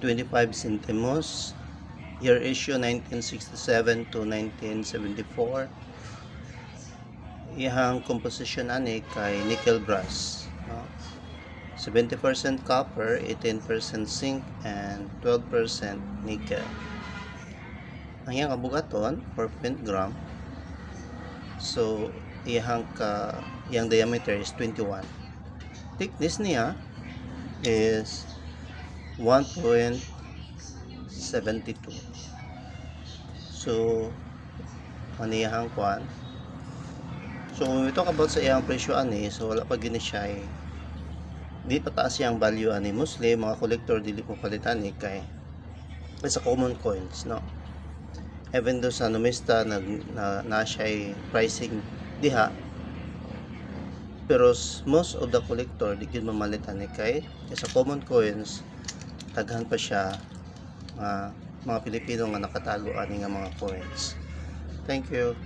25 centimos. Year issue 1967 to 1974. Iyang composition ani kay nickel brass, no? 70% copper, 18% zinc, and 12% nickel. Ang iyang kabugaton 4 gram. So iyang diameter is 21. Thickness niya is 1.72. So ano iyang kwan. So when we talk about sa iyang presyo ani, so wala pa gini siya di pataas yang value ani. Mostly mga collector dili mo palitan kay sa common coins, no? Even though sa numista na siya pricing diha, pero most of the collector di gyud mamalitan kay sa common coins daghan pa siya mga Pilipino nga nakatago ani nga mga coins. Thank you.